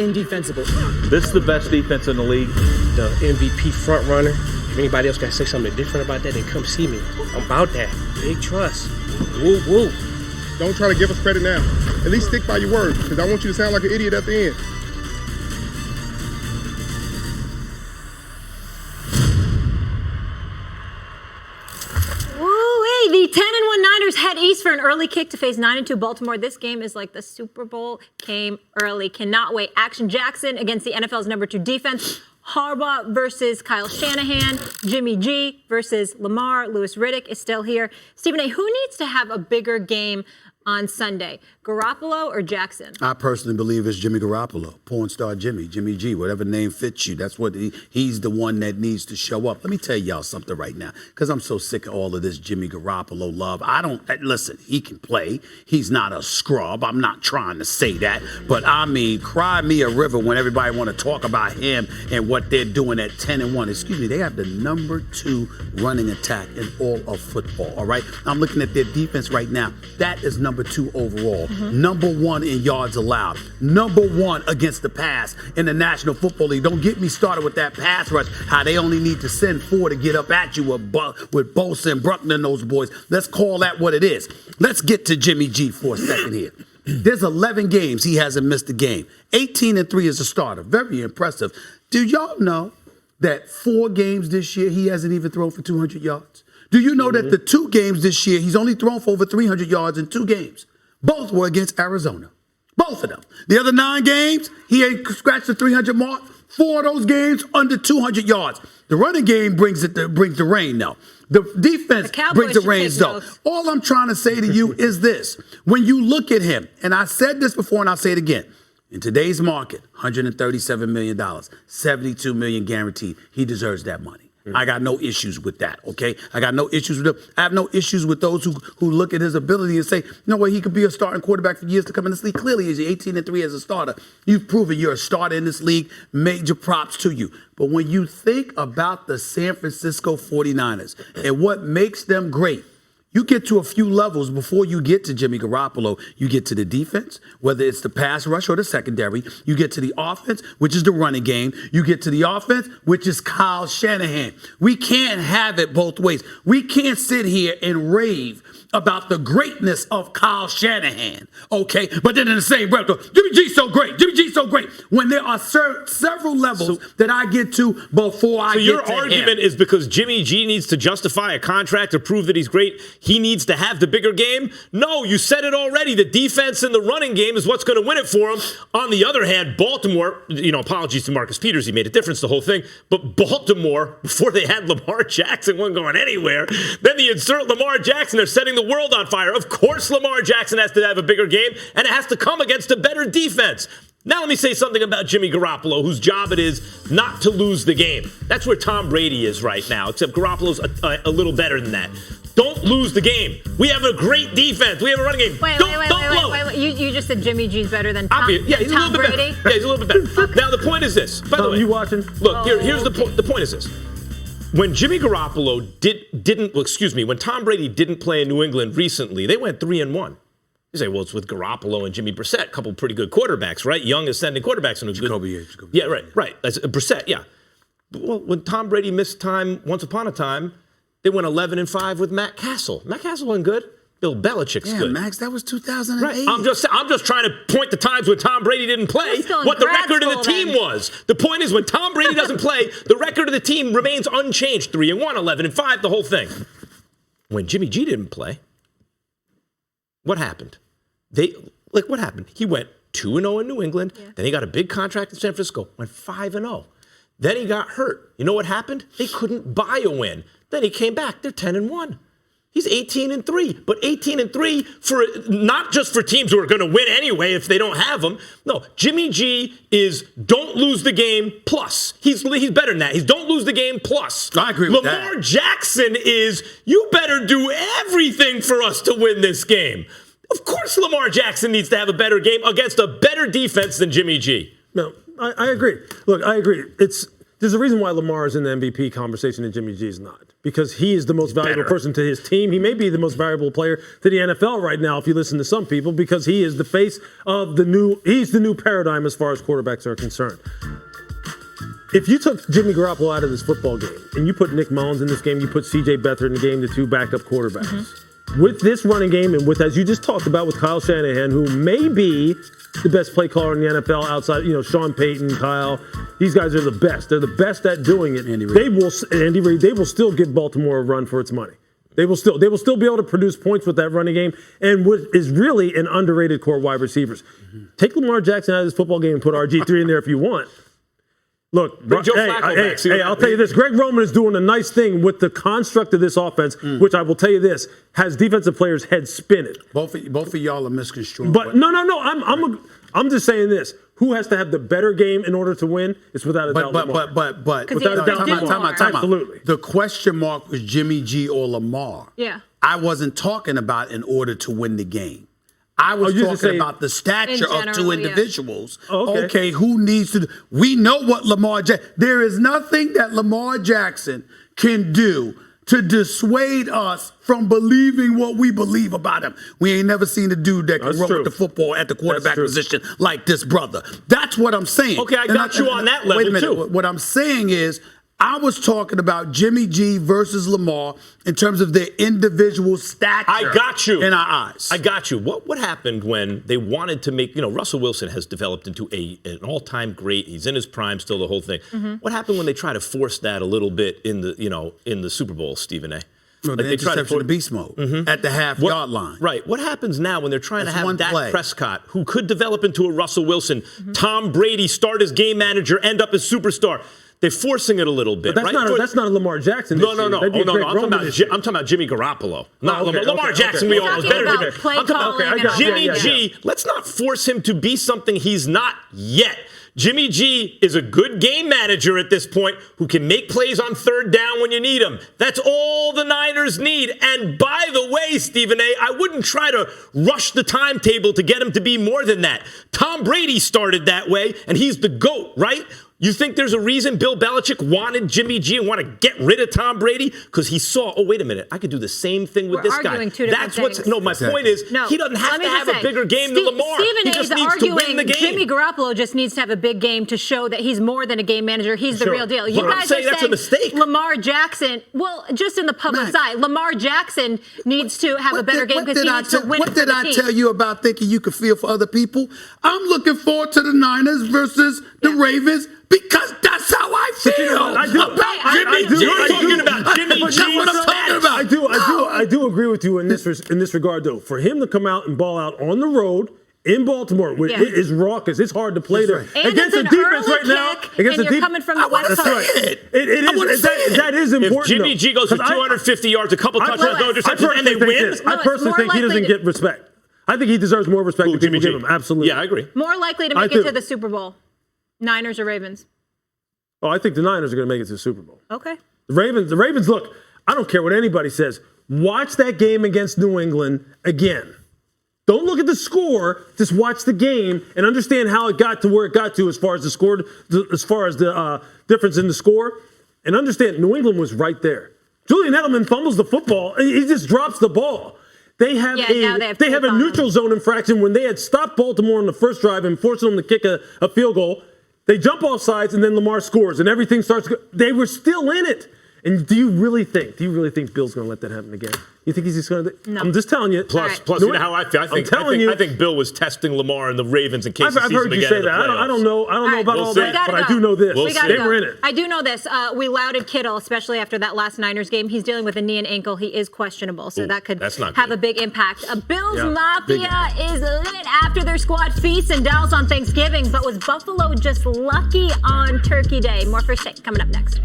indefensible. This is the best defense in the league. The MVP front runner. If anybody else got to say something different about that, then come see me. I'm about that. Big trust. Woo woo. Don't try to give us credit now. At least stick by your word, because I want you to sound like an idiot at the end. The 10-1 Niners head east for an early kick to face 9-2 Baltimore. This game is like the Super Bowl came early. Cannot wait. Action Jackson against the NFL's number 2 defense. Harbaugh versus Kyle Shanahan. Jimmy G versus Lamar. Louis Riddick is still here. Stephen A., who needs to have a bigger game on Sunday, Garoppolo or Jackson? I personally believe it's Jimmy Garoppolo, porn star Jimmy G, whatever name fits you. That's what he's the one that needs to show up. Let me tell y'all something right now, because I'm so sick of all of this Jimmy Garoppolo love. Listen, he can play. He's not a scrub. I'm not trying to say that. But I mean, cry me a river when everybody want to talk about him and what they're doing at 10-1. Excuse me, they have the number 2 running attack in all of football, all right? I'm looking at their defense right now. That is number 2 overall. Number 1 in yards allowed. Number 1 against the pass in the National Football League. Don't get me started with that pass rush, how they only need to send 4 to get up at you with Bosa and Bruckner and those boys. Let's call that what it is. Let's get to Jimmy G for a second here. There's 11 games he hasn't missed a game. 18-3 as a starter. Very impressive. Do y'all know that 4 games this year he hasn't even thrown for 200 yards? Do you know that the 2 games this year, he's only thrown for over 300 yards in 2 games? Both were against Arizona. Both of them. The other 9 games, he ain't scratched the 300 mark. 4 of those games under 200 yards. The running game brings the rain, though. The defense brings the rains, though. All I'm trying to say to you is this. When you look at him, and I said this before and I'll say it again, in today's market, $137 million, $72 million guaranteed. He deserves that money. I got no issues with that, okay? I got no issues with him. I have no issues with those who look at his ability and say, you know what, he could be a starting quarterback for years to come in this league. Clearly, he's 18-3 as a starter. You've proven you're a starter in this league. Major props to you. But when you think about the San Francisco 49ers and what makes them great, you get to a few levels before you get to Jimmy Garoppolo. You get to the defense, whether it's the pass rush or the secondary. You get to the offense, which is the running game. You get to the offense, which is Kyle Shanahan. We can't have it both ways. We can't sit here and rave about the greatness of Kyle Shanahan, okay? But then in the same breath, Jimmy G's so great. Jimmy G's so great. When there are several levels that I get to before I get to him. So your argument is because Jimmy G needs to justify a contract to prove that he's great, he needs to have the bigger game? No, you said it already. The defense and the running game is what's going to win it for him. On the other hand, Baltimore, apologies to Marcus Peters, he made a difference, the whole thing. But Baltimore, before they had Lamar Jackson, wasn't going anywhere. Then they insert Lamar Jackson, they're setting the world on fire. Of course, Lamar Jackson has to have a bigger game, and it has to come against a better defense. Now let me say something about Jimmy Garoppolo, whose job it is not to lose the game. That's where Tom Brady is right now, except Garoppolo's a little better than that. Don't lose the game. We have a great defense. We have a running game. Wait. You just said Jimmy G's better than Tom, he's a little bit Brady? better. Yeah, he's a little bit better. Now, the point is this. By the way, you watching? Look, here's the point. The point is this. When Jimmy Garoppolo when Tom Brady didn't play in New England recently, they went 3-1. You say, well, it's with Garoppolo and Jimmy Brissett, a couple pretty good quarterbacks, right? Young ascending quarterbacks. Jacoby. Yeah, right. That's Brissett, yeah. Well, when Tom Brady missed time once upon a time, they went 11-5 with Matt Castle. Matt Castle wasn't good. Bill Belichick's good. Max, that was 2008. Right. I'm just trying to point the times when Tom Brady didn't play, what the record of the team was. The point is, when Tom Brady doesn't play, the record of the team remains unchanged. 3-1, 11-5, the whole thing. When Jimmy G didn't play, what happened? What happened? He went 2-0 in New England. Yeah. Then he got a big contract in San Francisco. Went 5-0. Then he got hurt. You know what happened? They couldn't buy a win. Then he came back. They're 10-1. He's 18-3, but 18-3 for not just for teams who are going to win anyway if they don't have him. No, Jimmy G is don't lose the game plus. He's better than that. He's don't lose the game plus. I agree with that. Lamar Jackson is you better do everything for us to win this game. Of course, Lamar Jackson needs to have a better game against a better defense than Jimmy G. No, I agree. Look, I agree. There's a reason why Lamar is in the MVP conversation and Jimmy G is not. Because he is the most valuable person to his team. He may be the most valuable player to the NFL right now if you listen to some people, because he is the face of he's the new paradigm as far as quarterbacks are concerned. If you took Jimmy Garoppolo out of this football game and you put Nick Mullins in this game, you put C.J. Beathard in the game, the two backup quarterbacks. Mm-hmm. With this running game and with, as you just talked about, with Kyle Shanahan, who may be the best play caller in the NFL outside, Sean Payton, Kyle. These guys are the best. They're the best at doing it. Andy Reid. They will still give Baltimore a run for its money. They will still be able to produce points with that running game and what is really an underrated core wide receivers. Mm-hmm. Take Lamar Jackson out of this football game and put RG3 in there if you want. Look, I'll tell you this. Greg Roman is doing a nice thing with the construct of this offense, which I will tell you this, has defensive players' heads spinning. Both of y'all are misconstruing. But no. I'm just saying this. Who has to have the better game in order to win? It's without a doubt Lamar. But without a doubt Lamar. Absolutely. The question mark was Jimmy G or Lamar. Yeah. I wasn't talking about in order to win the game. I was talking about the stature of two individuals. Yeah. Okay, who needs to? We know what Lamar Jackson. There is nothing that Lamar Jackson can do to dissuade us from believing what we believe about him. We ain't never seen a dude that can run with the football at the quarterback position like this brother. That's what I'm saying. Okay, I got you on that level, wait a minute. too. What I'm saying is, I was talking about Jimmy G versus Lamar in terms of their individual stature. I got you. In our eyes. I got you. What happened when they wanted to make, Russell Wilson has developed into an all-time great. He's in his prime still, the whole thing. Mm-hmm. What happened when they try to force that a little bit in the Super Bowl, Stephen A? No, the interception of beast mode at the half-yard line. Right. What happens now when they're trying to have Dak Prescott, who could develop into a Russell Wilson, Tom Brady start as game manager, end up as superstar? They're forcing it a little bit, but that's not a Lamar Jackson. No. I'm talking about Jimmy Garoppolo. Not Lamar Jackson. We all know is better than him. I'm talking about Jimmy G. Let's not force him to be something he's not yet. Jimmy G is a good game manager at this point who can make plays on third down when you need him. That's all the Niners need. And by the way, Stephen A., I wouldn't try to rush the timetable to get him to be more than that. Tom Brady started that way, and he's the GOAT, right? You think there's a reason Bill Belichick wanted Jimmy G and want to get rid of Tom Brady? Because he saw, wait a minute, I could do the same thing with this guy. That's what's my point is he doesn't have to have a bigger game than Lamar. Stephen he just needs to win the game. Jimmy Garoppolo just needs to have a big game to show that he's more than a game manager. He's the real deal. You guys are saying that's a mistake. Lamar Jackson, well, just in the public eye, Lamar Jackson needs to have a better game because he needs to win. What did I tell you about thinking you could feel for other people? I'm looking forward to the Niners versus the Ravens. Because that's how I feel about Jimmy G. You're talking about Jimmy G. That's what I'm talking about. I do agree with you in this regard, though. For him to come out and ball out on the road in Baltimore, it is raucous. It's hard to play there against the defense right now. Against the coming from the West Coast. That is important. If Jimmy G goes for 250 yards, a couple touchdowns, and they win, I personally think he doesn't get respect. I think he deserves more respect than people give him. Absolutely. Yeah, I agree. More likely to make it to the Super Bowl. Niners or Ravens? Oh, I think the Niners are going to make it to the Super Bowl. Okay. The Ravens, look, I don't care what anybody says. Watch that game against New England again. Don't look at the score. Just watch the game and understand how it got to where it got to as far as the difference in the score. And understand New England was right there. Julian Edelman fumbles the football. He just drops the ball. They have a neutral zone infraction when they had stopped Baltimore on the first drive and forced them to kick a field goal. They jump off sides, and then Lamar scores, and everything starts to go. They were still in it. And do you really think Bill's going to let that happen again? You think he's just going to? No. I'm just telling you. Plus, you know how I feel. I think Bill was testing Lamar and the Ravens in case he sees him again. I've heard you say that. I don't know about all that, but I do know this. They were in it. I do know this. We lauded Kittle, especially after that last Niners game. He's dealing with a knee and ankle. He is questionable, so that could have a big impact. Bills Mafia is lit after their squad feast in Dallas on Thanksgiving, but was Buffalo just lucky on Turkey Day? More First Take coming up next.